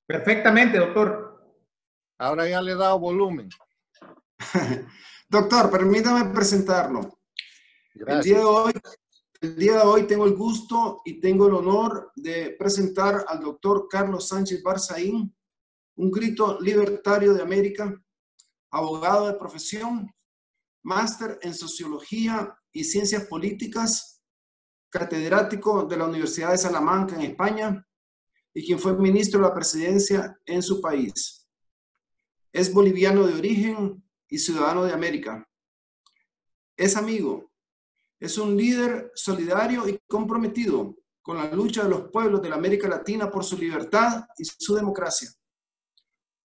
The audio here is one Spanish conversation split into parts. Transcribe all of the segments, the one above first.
Perfectamente, doctor. Ahora ya le he dado volumen. Doctor, permítame presentarlo. Gracias. El día de hoy tengo el gusto y tengo el honor de presentar al doctor Carlos Sánchez Barzaín, un grito libertario de América, abogado de profesión, máster en Sociología y Ciencias Políticas, catedrático de la Universidad de Salamanca en España y quien fue ministro de la presidencia en su país. Es boliviano de origen y ciudadano de América. Es amigo. Es un líder solidario y comprometido con la lucha de los pueblos de la América Latina por su libertad y su democracia.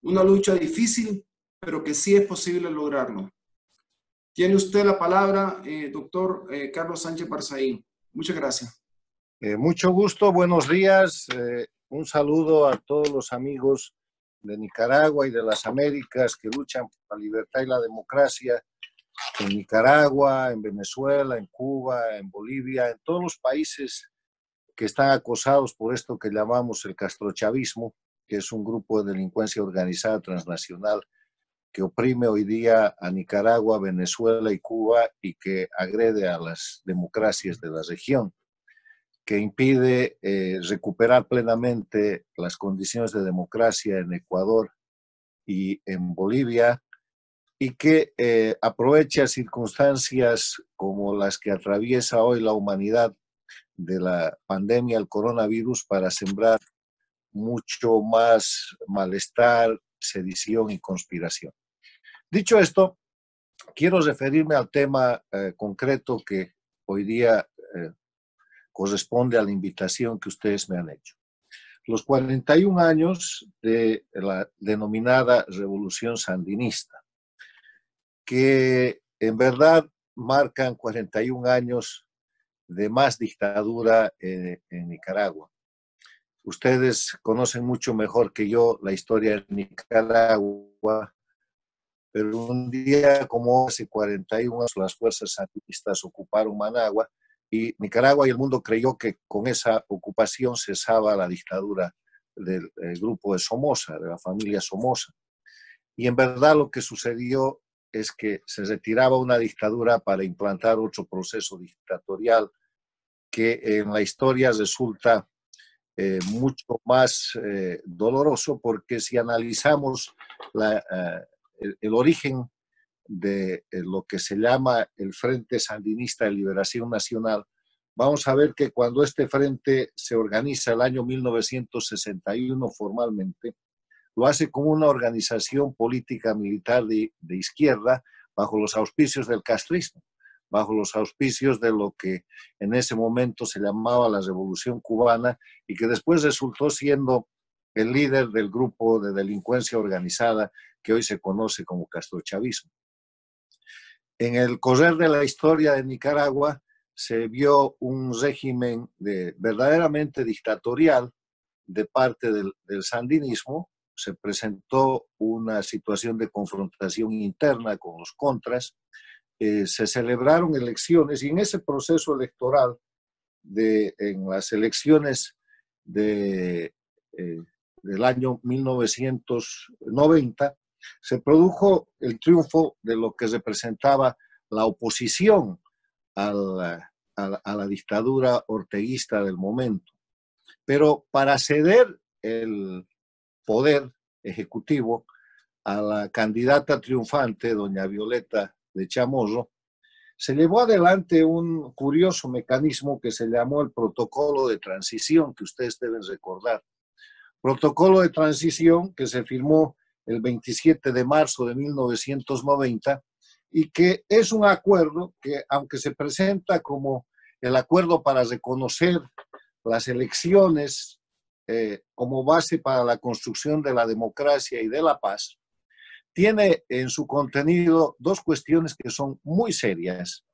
Una lucha difícil, pero que sí es posible lograrlo. Tiene usted la palabra, doctor Carlos Sánchez Barzaín. Muchas gracias. Mucho gusto, buenos días. Un saludo a todos los amigos de Nicaragua y de las Américas que luchan por la libertad y la democracia en Nicaragua, en Venezuela, en Cuba, en Bolivia, en todos los países que están acosados por esto que llamamos el castrochavismo, que es un grupo de delincuencia organizada transnacional que oprime hoy día a Nicaragua, Venezuela y Cuba y que agrede a las democracias de la región, que impide recuperar plenamente las condiciones de democracia en Ecuador y en Bolivia, y que aprovecha circunstancias como las que atraviesa hoy la humanidad de la pandemia del coronavirus para sembrar mucho más malestar, sedición y conspiración. Dicho esto, quiero referirme al tema concreto que hoy día corresponde a la invitación que ustedes me han hecho. Los 41 años de la denominada Revolución Sandinista, que en verdad marcan 41 años de más dictadura en Nicaragua. Ustedes conocen mucho mejor que yo la historia de Nicaragua, pero un día como hace 41 años las fuerzas sandinistas ocuparon Managua y Nicaragua y el mundo creyó que con esa ocupación cesaba la dictadura del grupo de Somoza, de la familia Somoza. Y en verdad lo que sucedió es que se retiraba una dictadura para implantar otro proceso dictatorial que en la historia resulta mucho más doloroso, porque si analizamos el origen de lo que se llama el Frente Sandinista de Liberación Nacional, vamos a ver que cuando este frente se organiza el año 1961 formalmente, lo hace como una organización política militar de izquierda bajo los auspicios del castrismo, bajo los auspicios de lo que en ese momento se llamaba la Revolución Cubana y que después resultó siendo el líder del grupo de delincuencia organizada que hoy se conoce como castrochavismo. En el correr de la historia de Nicaragua se vio un régimen verdaderamente dictatorial de parte del sandinismo. Se presentó una situación de confrontación interna con los contras, se celebraron elecciones y en ese proceso electoral, en las elecciones del año 1990, se produjo el triunfo de lo que representaba la oposición a la dictadura orteguista del momento. Pero para ceder el poder ejecutivo a la candidata triunfante, doña Violeta de Chamorro, se llevó adelante un curioso mecanismo que se llamó el protocolo de transición, que ustedes deben recordar. Protocolo de transición que se firmó el 27 de marzo de 1990 y que es un acuerdo que, aunque se presenta como el acuerdo para reconocer las elecciones como base para la construcción de la democracia y de la paz, tiene en su contenido dos cuestiones que son muy serias,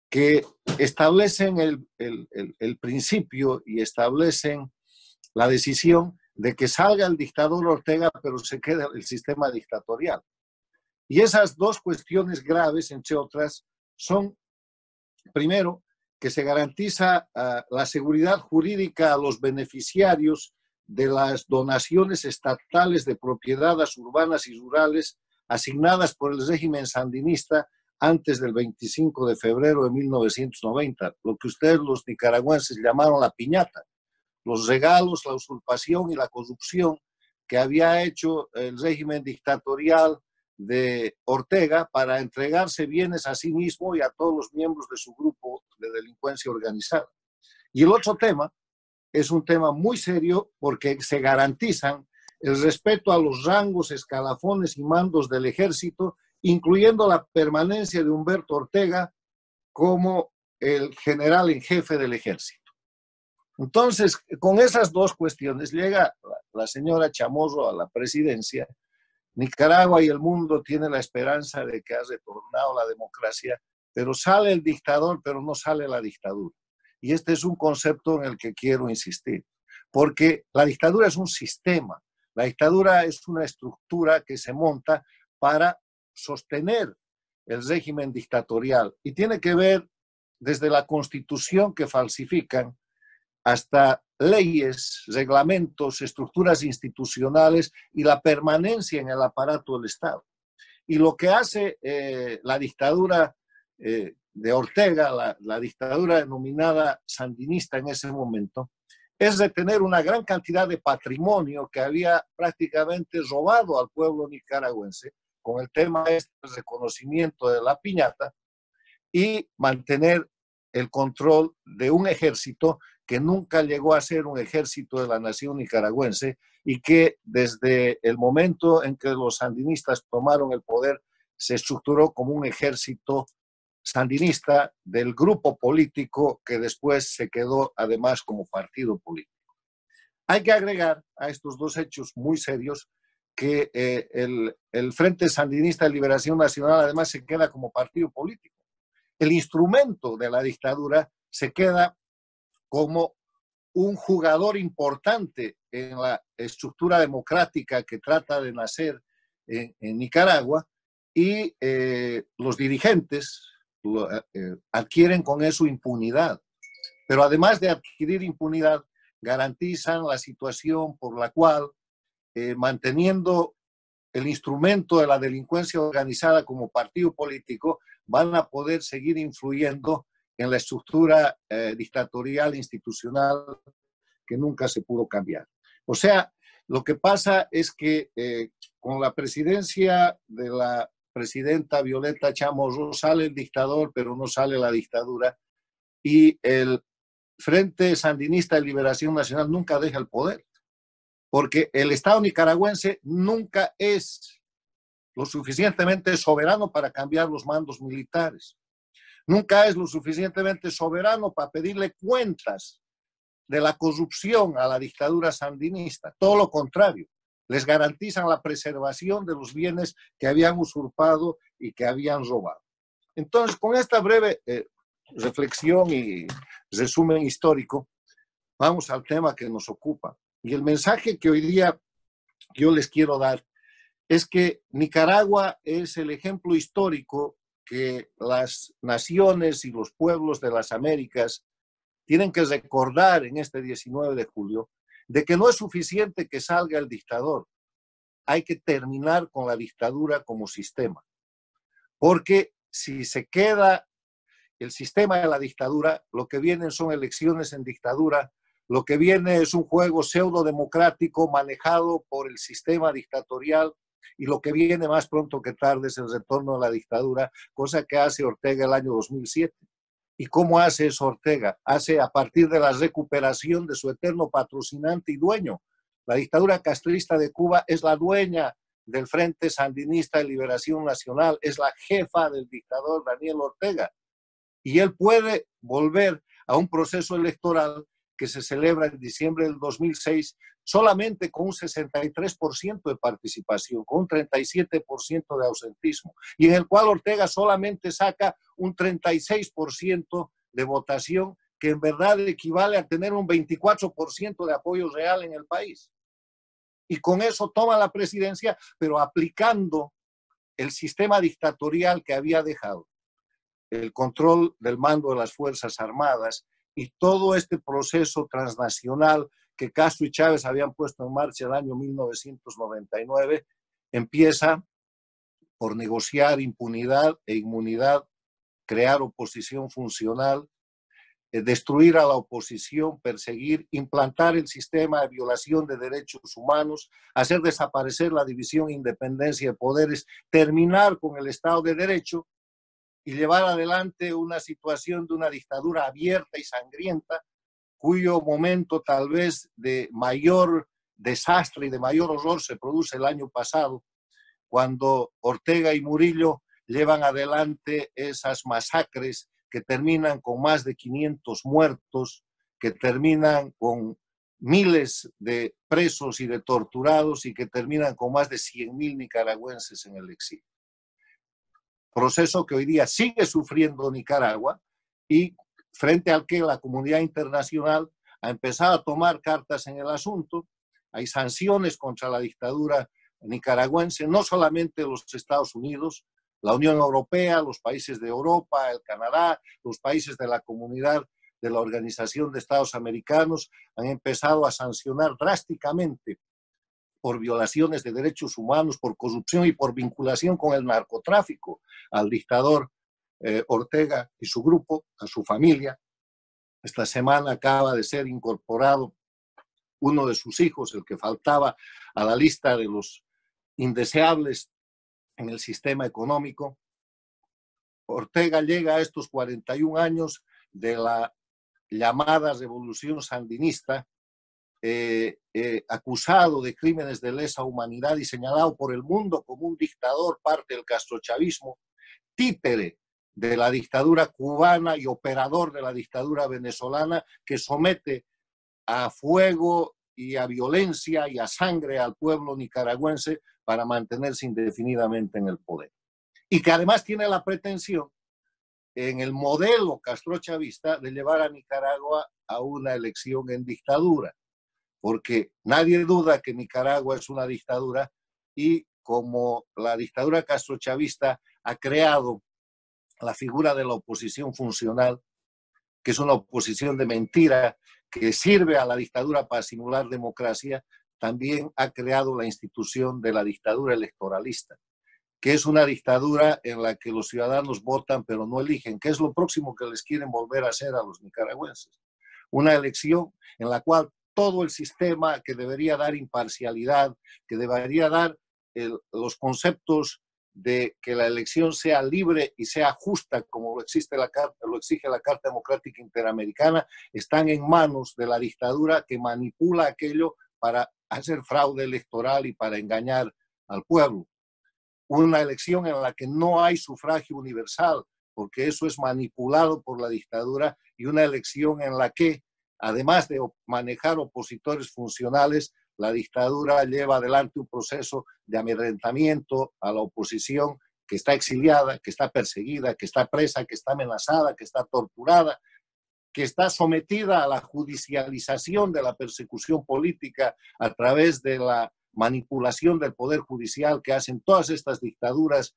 que establecen el principio y establecen la decisión de que salga el dictador Ortega, pero se quede el sistema dictatorial. Y esas dos cuestiones graves, entre otras, son, primero, que se garantiza la seguridad jurídica a los beneficiarios de las donaciones estatales de propiedades urbanas y rurales asignadas por el régimen sandinista antes del 25 de febrero de 1990, lo que ustedes los nicaragüenses llamaron la piñata, los regalos, la usurpación y la corrupción que había hecho el régimen dictatorial de Ortega para entregarse bienes a sí mismo y a todos los miembros de su grupo de delincuencia organizada. Y el otro tema es un tema muy serio porque se garantizan el respeto a los rangos, escalafones y mandos del ejército, incluyendo la permanencia de Humberto Ortega como el general en jefe del ejército. Entonces, con esas dos cuestiones llega la señora Chamorro a la presidencia. Nicaragua y el mundo tienen la esperanza de que ha retornado la democracia, pero sale el dictador, pero no sale la dictadura. Y este es un concepto en el que quiero insistir, porque la dictadura es un sistema, la dictadura es una estructura que se monta para sostener el régimen dictatorial y tiene que ver desde la constitución que falsifican hasta leyes, reglamentos, estructuras institucionales y la permanencia en el aparato del Estado. Y lo que hace la dictadura de Ortega, la dictadura denominada sandinista en ese momento, es retener una gran cantidad de patrimonio que había prácticamente robado al pueblo nicaragüense con el tema del reconocimiento de la piñata y mantener el control de un ejército que nunca llegó a ser un ejército de la nación nicaragüense y que desde el momento en que los sandinistas tomaron el poder se estructuró como un ejército sandinista del grupo político que después se quedó además como partido político. Hay que agregar a estos dos hechos muy serios que el Frente Sandinista de Liberación Nacional además se queda como partido político. El instrumento de la dictadura se queda como un jugador importante en la estructura democrática que trata de nacer en Nicaragua y los dirigentes adquieren con eso impunidad. Pero además de adquirir impunidad, garantizan la situación por la cual, manteniendo el instrumento de la delincuencia organizada como partido político, van a poder seguir influyendo en la estructura dictatorial institucional que nunca se pudo cambiar. O sea, lo que pasa es que con la presidencia de la presidenta Violeta Chamorro sale el dictador, pero no sale la dictadura, y el Frente Sandinista de Liberación Nacional nunca deja el poder, porque el Estado nicaragüense nunca es lo suficientemente soberano para cambiar los mandos militares. Nunca es lo suficientemente soberano para pedirle cuentas de la corrupción a la dictadura sandinista. Todo lo contrario, les garantizan la preservación de los bienes que habían usurpado y que habían robado. Entonces, con esta breve reflexión y resumen histórico, vamos al tema que nos ocupa. Y el mensaje que hoy día yo les quiero dar es que Nicaragua es el ejemplo histórico que las naciones y los pueblos de las Américas tienen que recordar en este 19 de julio, de que no es suficiente que salga el dictador, hay que terminar con la dictadura como sistema. Porque si se queda el sistema de la dictadura, lo que vienen son elecciones en dictadura, lo que viene es un juego pseudo-democrático manejado por el sistema dictatorial y lo que viene más pronto que tarde es el retorno a la dictadura, cosa que hace Ortega el año 2007. ¿Y cómo hace eso Ortega? Hace a partir de la recuperación de su eterno patrocinante y dueño. La dictadura castrista de Cuba es la dueña del Frente Sandinista de Liberación Nacional, es la jefa del dictador Daniel Ortega. Y él puede volver a un proceso electoral que se celebra en diciembre del 2006 solamente con un 63% de participación, con un 37% de ausentismo, y en el cual Ortega solamente saca un 36% de votación, que en verdad equivale a tener un 24% de apoyo real en el país. Y con eso toma la presidencia, pero aplicando el sistema dictatorial que había dejado, el control del mando de las Fuerzas Armadas y todo este proceso transnacional que Castro y Chávez habían puesto en marcha el año 1999, empieza por negociar impunidad e inmunidad, crear oposición funcional, destruir a la oposición, perseguir, implantar el sistema de violación de derechos humanos, hacer desaparecer la división e independencia de poderes, terminar con el Estado de Derecho y llevar adelante una situación de una dictadura abierta y sangrienta, cuyo momento tal vez de mayor desastre y de mayor horror se produce el año pasado, cuando Ortega y Murillo llevan adelante esas masacres que terminan con más de 500 muertos, que terminan con miles de presos y de torturados y que terminan con más de 100.000 nicaragüenses en el exilio. Proceso que hoy día sigue sufriendo Nicaragua y frente al que la comunidad internacional ha empezado a tomar cartas en el asunto. Hay sanciones contra la dictadura nicaragüense, no solamente los Estados Unidos, la Unión Europea, los países de Europa, el Canadá, los países de la comunidad de la Organización de Estados Americanos han empezado a sancionar drásticamente por violaciones de derechos humanos, por corrupción y por vinculación con el narcotráfico al dictador Ortega y su grupo, a su familia. Esta semana acaba de ser incorporado uno de sus hijos, el que faltaba a la lista de los indeseables en el sistema económico. Ortega llega a estos 41 años de la llamada revolución sandinista, acusado de crímenes de lesa humanidad y señalado por el mundo como un dictador, parte del castrochavismo, títere de la dictadura cubana y operador de la dictadura venezolana, que somete a fuego y a violencia y a sangre al pueblo nicaragüense para mantenerse indefinidamente en el poder. Y que además tiene la pretensión, en el modelo castrochavista, de llevar a Nicaragua a una elección en dictadura, porque nadie duda que Nicaragua es una dictadura y como la dictadura castrochavista ha creado la figura de la oposición funcional, que es una oposición de mentira que sirve a la dictadura para simular democracia, también ha creado la institución de la dictadura electoralista, que es una dictadura en la que los ciudadanos votan pero no eligen, que es lo próximo que les quieren volver a hacer a los nicaragüenses. Una elección en la cual todo el sistema que debería dar imparcialidad, que debería dar los conceptos de que la elección sea libre y sea justa, como lo exige la Carta Democrática Interamericana, están en manos de la dictadura que manipula aquello para hacer fraude electoral y para engañar al pueblo. Una elección en la que no hay sufragio universal, porque eso es manipulado por la dictadura, y una elección en la que, además de manejar opositores funcionales, la dictadura lleva adelante un proceso de amedrentamiento a la oposición que está exiliada, que está perseguida, que está presa, que está amenazada, que está torturada, que está sometida a la judicialización de la persecución política a través de la manipulación del poder judicial que hacen todas estas dictaduras,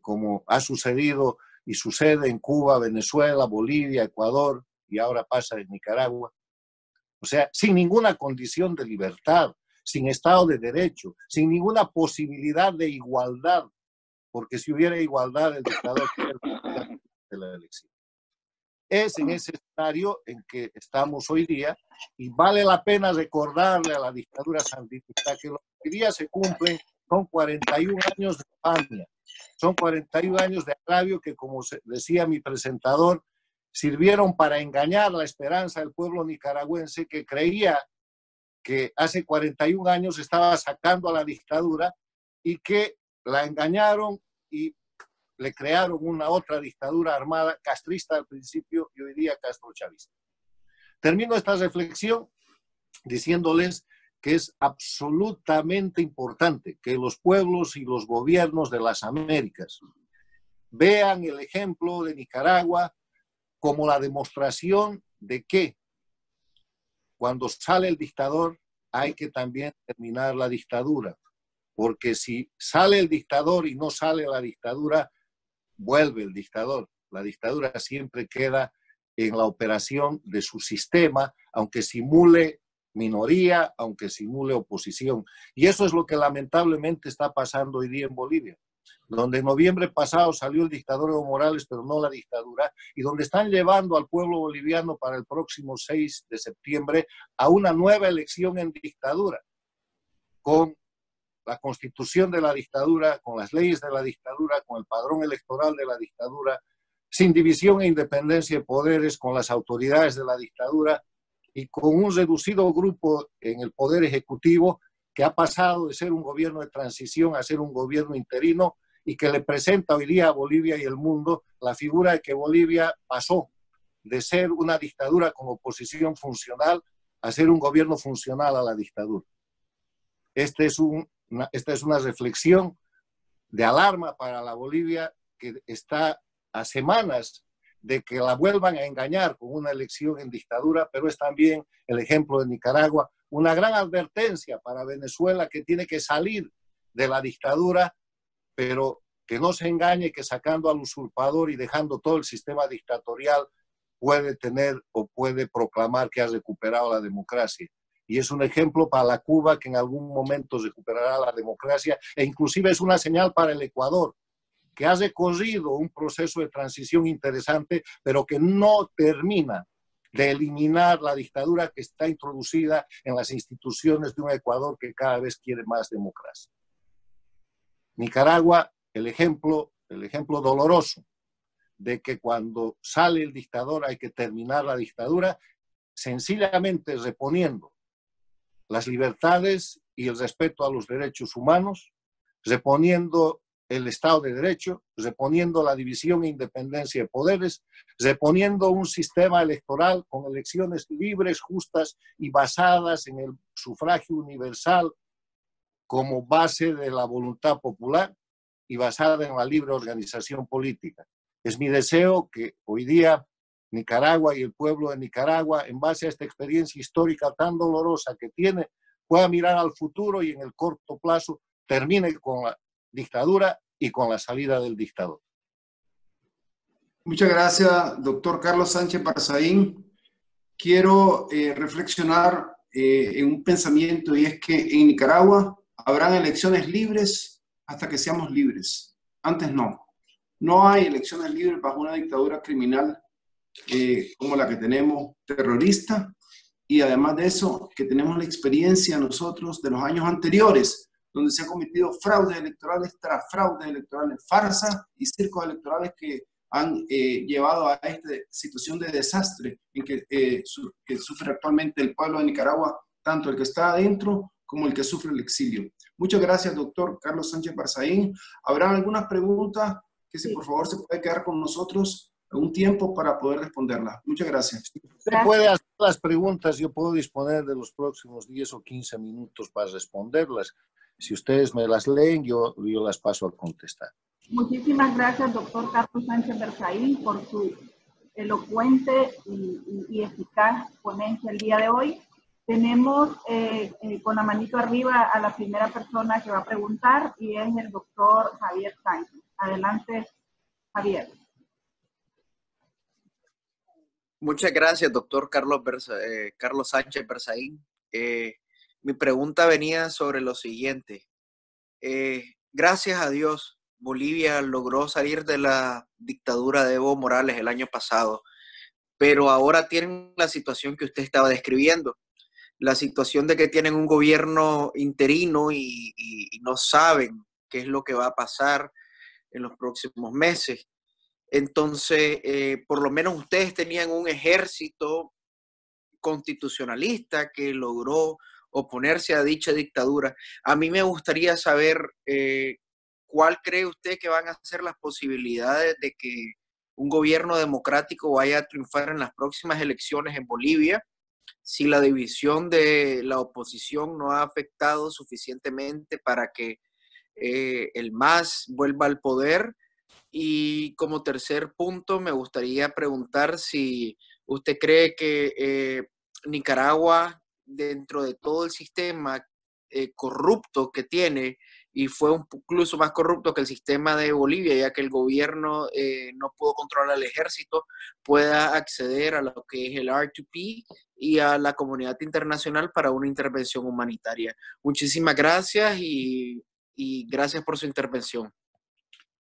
como ha sucedido y sucede en Cuba, Venezuela, Bolivia, Ecuador y ahora pasa en Nicaragua. O sea, sin ninguna condición de libertad, sin Estado de Derecho, sin ninguna posibilidad de igualdad, porque si hubiera igualdad, el dictador de la elección. Es en ese escenario en que estamos hoy día y vale la pena recordarle a la dictadura sandinista que lo que hoy día se cumplen son 41 años de infamia, son 41 años de agravio que, como decía mi presentador, sirvieron para engañar la esperanza del pueblo nicaragüense que creía que hace 41 años estaba sacando a la dictadura y que la engañaron y le crearon una otra dictadura armada, castrista al principio y hoy día castrochavista. Termino esta reflexión diciéndoles que es absolutamente importante que los pueblos y los gobiernos de las Américas vean el ejemplo de Nicaragua como la demostración de que cuando sale el dictador hay que también terminar la dictadura, porque si sale el dictador y no sale la dictadura, vuelve el dictador. La dictadura siempre queda en la operación de su sistema, aunque simule minoría, aunque simule oposición. Y eso es lo que lamentablemente está pasando hoy día en Bolivia, donde en noviembre pasado salió el dictador Evo Morales, pero no la dictadura, y donde están llevando al pueblo boliviano para el próximo 6 de septiembre a una nueva elección en dictadura, con la constitución de la dictadura, con las leyes de la dictadura, con el padrón electoral de la dictadura, sin división e independencia de poderes, con las autoridades de la dictadura y con un reducido grupo en el poder ejecutivo que ha pasado de ser un gobierno de transición a ser un gobierno interino y que le presenta hoy día a Bolivia y el mundo la figura de que Bolivia pasó de ser una dictadura con oposición funcional a ser un gobierno funcional a la dictadura. Esta es una reflexión de alarma para la Bolivia que está a semanas de que la vuelvan a engañar con una elección en dictadura, pero es también el ejemplo de Nicaragua, una gran advertencia para Venezuela que tiene que salir de la dictadura, pero que no se engañe que sacando al usurpador y dejando todo el sistema dictatorial puede tener o puede proclamar que ha recuperado la democracia. Y es un ejemplo para la Cuba que en algún momento recuperará la democracia e inclusive es una señal para el Ecuador, que ha recorrido un proceso de transición interesante, pero que no termina de eliminar la dictadura que está introducida en las instituciones de un Ecuador que cada vez quiere más democracia. Nicaragua, el ejemplo doloroso de que cuando sale el dictador hay que terminar la dictadura, sencillamente reponiendo las libertades y el respeto a los derechos humanos, reponiendo el Estado de Derecho, reponiendo la división e independencia de poderes, reponiendo un sistema electoral con elecciones libres, justas y basadas en el sufragio universal como base de la voluntad popular y basada en la libre organización política. Es mi deseo que hoy día Nicaragua y el pueblo de Nicaragua, en base a esta experiencia histórica tan dolorosa que tiene, pueda mirar al futuro y en el corto plazo termine con la dictadura y con la salida del dictador. Muchas gracias, doctor Carlos Sánchez Barzaín. Quiero reflexionar en un pensamiento, y es que en Nicaragua habrán elecciones libres hasta que seamos libres. Antes no. No hay elecciones libres bajo una dictadura criminal como la que tenemos, terrorista, y además de eso, que tenemos la experiencia nosotros de los años anteriores, donde se han cometido fraudes electorales tras fraudes electorales, farsas y circos electorales que han llevado a esta situación de desastre en que sufre actualmente el pueblo de Nicaragua, tanto el que está adentro como el que sufre el exilio. Muchas gracias, doctor Carlos Sánchez Barzaín. ¿Habrán algunas preguntas que si por favor se puede quedar con nosotros un tiempo para poder responderlas? Muchas gracias. Usted puede hacer las preguntas, yo puedo disponer de los próximos 10 o 15 minutos para responderlas. Si ustedes me las leen, yo las paso a contestar. Muchísimas gracias, doctor Carlos Sánchez Barzaín, por su elocuente y eficaz ponencia el día de hoy. Tenemos con la manito arriba a la primera persona que va a preguntar y es el doctor Javier Sánchez. Adelante, Javier. Muchas gracias, doctor Carlos Sánchez Barzaín. Mi pregunta venía sobre lo siguiente. Gracias a Dios, Bolivia logró salir de la dictadura de Evo Morales el año pasado, pero ahora tienen la situación que usted estaba describiendo, la situación de que tienen un gobierno interino y no saben qué es lo que va a pasar en los próximos meses. Entonces, por lo menos ustedes tenían un ejército constitucionalista que logró oponerse a dicha dictadura. A mí me gustaría saber cuál cree usted que van a ser las posibilidades de que un gobierno democrático vaya a triunfar en las próximas elecciones en Bolivia, si la división de la oposición no ha afectado suficientemente para que el MAS vuelva al poder. Y como tercer punto, me gustaría preguntar si usted cree que Nicaragua, dentro de todo el sistema corrupto que tiene, y fue incluso más corrupto que el sistema de Bolivia, ya que el gobierno no pudo controlar al ejército, pueda acceder a lo que es el R2P y a la comunidad internacional para una intervención humanitaria. Muchísimas gracias y gracias por su intervención.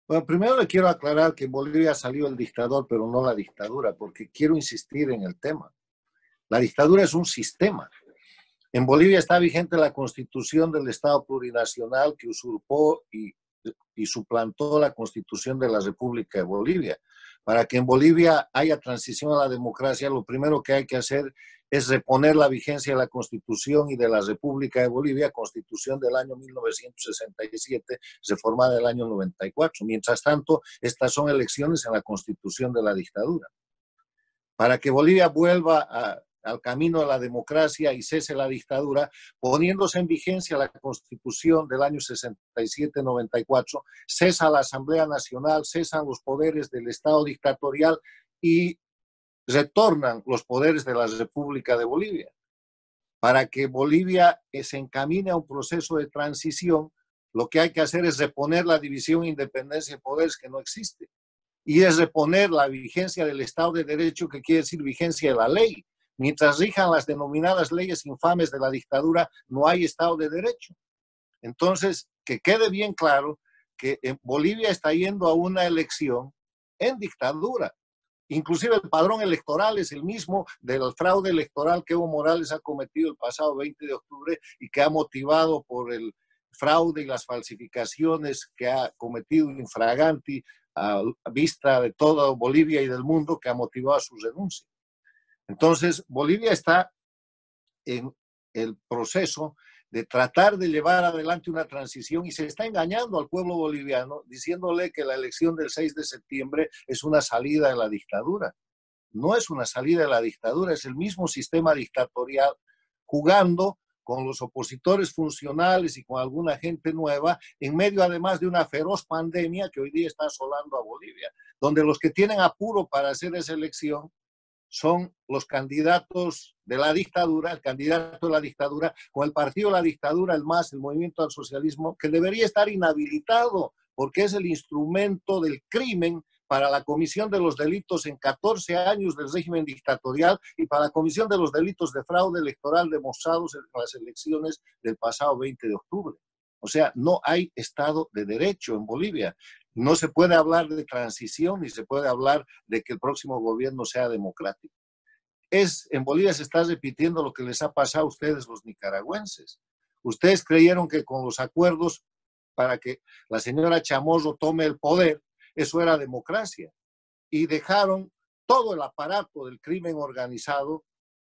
Bueno, primero le quiero aclarar que en Bolivia salió el dictador, pero no la dictadura, porque quiero insistir en el tema. La dictadura es un sistema. En Bolivia está vigente la constitución del Estado plurinacional que usurpó y suplantó la constitución de la República de Bolivia. Para que en Bolivia haya transición a la democracia, lo primero que hay que hacer es reponer la vigencia de la Constitución y de la República de Bolivia, Constitución del año 1967, reformada del año 94. Mientras tanto, estas son elecciones en la Constitución de la dictadura. Para que Bolivia vuelva al camino de la democracia y cese la dictadura, poniéndose en vigencia la Constitución del año 67-94, cesa la Asamblea Nacional, cesan los poderes del Estado dictatorial y retornan los poderes de la República de Bolivia. Para que Bolivia se encamine a un proceso de transición, lo que hay que hacer es reponer la división, independencia de poderes que no existe. Y es reponer la vigencia del Estado de Derecho, que quiere decir vigencia de la ley. Mientras rijan las denominadas leyes infames de la dictadura, no hay Estado de Derecho. Entonces, que quede bien claro que en Bolivia está yendo a una elección en dictadura. Inclusive el padrón electoral es el mismo del fraude electoral que Evo Morales ha cometido el pasado 20 de octubre y que ha motivado por el fraude y las falsificaciones que ha cometido infraganti a vista de toda Bolivia y del mundo, que ha motivado a su renuncia. Entonces, Bolivia está en el proceso de tratar de llevar adelante una transición y se está engañando al pueblo boliviano diciéndole que la elección del 6 de septiembre es una salida de la dictadura. No es una salida de la dictadura, es el mismo sistema dictatorial jugando con los opositores funcionales y con alguna gente nueva, en medio además de una feroz pandemia que hoy día está asolando a Bolivia, donde los que tienen apuro para hacer esa elección son los candidatos de la dictadura, el candidato de la dictadura, con el partido de la dictadura, el MAS, el Movimiento al Socialismo, que debería estar inhabilitado porque es el instrumento del crimen para la comisión de los delitos en 14 años del régimen dictatorial y para la comisión de los delitos de fraude electoral demostrados en las elecciones del pasado 20 de octubre. O sea, no hay Estado de Derecho en Bolivia. No se puede hablar de transición ni se puede hablar de que el próximo gobierno sea democrático. En Bolivia se está repitiendo lo que les ha pasado a ustedes los nicaragüenses. Ustedes creyeron que con los acuerdos para que la señora Chamorro tome el poder, eso era democracia. Y dejaron todo el aparato del crimen organizado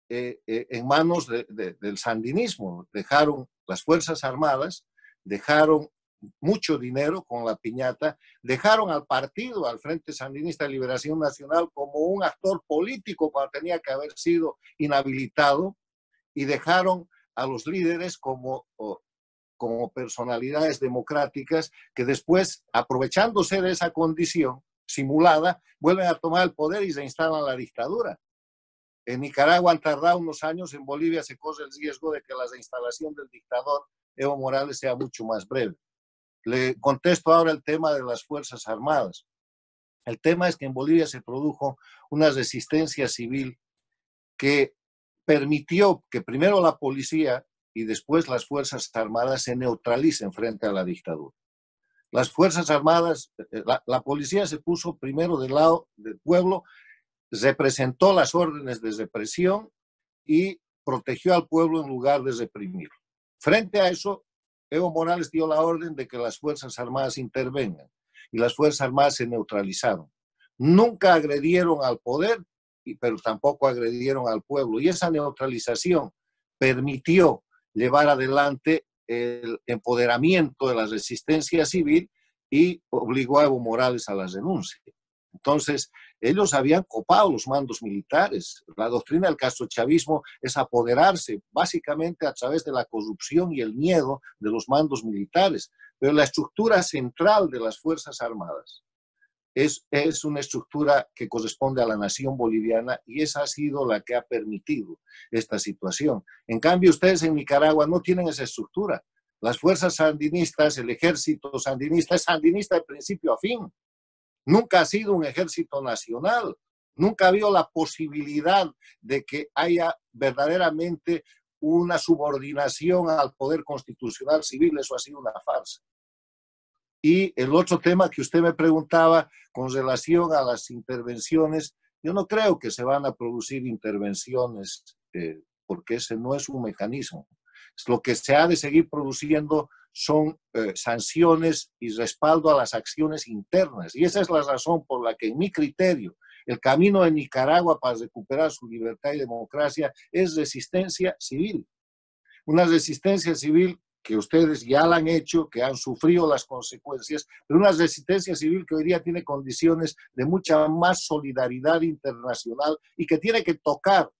en manos del sandinismo. Dejaron las Fuerzas Armadas, dejaron mucho dinero con la piñata, dejaron al partido, al Frente Sandinista de Liberación Nacional, como un actor político cuando tenía que haber sido inhabilitado, y dejaron a los líderes como personalidades democráticas que después, aprovechándose de esa condición simulada, vuelven a tomar el poder y se instalan la dictadura. En Nicaragua han tardado unos años, en Bolivia se corre el riesgo de que la reinstalación del dictador Evo Morales sea mucho más breve. Le contesto ahora el tema de las Fuerzas Armadas. El tema es que en Bolivia se produjo una resistencia civil que permitió que primero la policía y después las Fuerzas Armadas se neutralicen frente a la dictadura. Las Fuerzas Armadas, la policía se puso primero del lado del pueblo, representó las órdenes de represión y protegió al pueblo en lugar de reprimirlo. Frente a eso, Evo Morales dio la orden de que las Fuerzas Armadas intervengan y las Fuerzas Armadas se neutralizaron. Nunca agredieron al poder, pero tampoco agredieron al pueblo. Y esa neutralización permitió llevar adelante el empoderamiento de la resistencia civil y obligó a Evo Morales a la renuncia. Entonces, ellos habían copado los mandos militares. La doctrina del castrochavismo es apoderarse básicamente a través de la corrupción y el miedo de los mandos militares. Pero la estructura central de las Fuerzas Armadas, es una estructura que corresponde a la nación boliviana y esa ha sido la que ha permitido esta situación. En cambio, ustedes en Nicaragua no tienen esa estructura. Las fuerzas sandinistas, el ejército sandinista es sandinista de principio a fin. Nunca ha sido un ejército nacional. Nunca ha habido la posibilidad de que haya verdaderamente una subordinación al poder constitucional civil. Eso ha sido una farsa. Y el otro tema que usted me preguntaba con relación a las intervenciones, yo no creo que se van a producir intervenciones porque ese no es un mecanismo. Lo que se ha de seguir produciendo son sanciones y respaldo a las acciones internas. Y esa es la razón por la que, en mi criterio, el camino de Nicaragua para recuperar su libertad y democracia es resistencia civil. Una resistencia civil que ustedes ya la han hecho, que han sufrido las consecuencias, pero una resistencia civil que hoy día tiene condiciones de mucha más solidaridad internacional y que tiene que tocar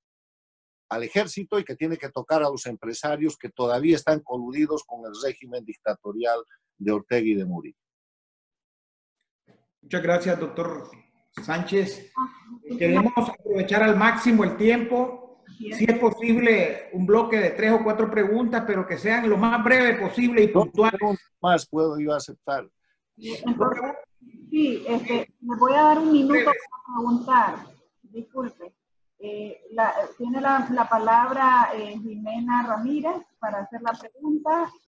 al ejército y que tiene que tocar a los empresarios que todavía están coludidos con el régimen dictatorial de Ortega y de Murillo. Muchas gracias, doctor Sánchez. Queremos aprovechar al máximo el tiempo. Si es posible, un bloque de 3 o 4 preguntas, pero que sean lo más breve posible y puntuales. Más puedo yo aceptar. Entonces, sí, me voy a dar un minuto para preguntar. Disculpe. Tiene la palabra Jimena Ramírez para hacer la pregunta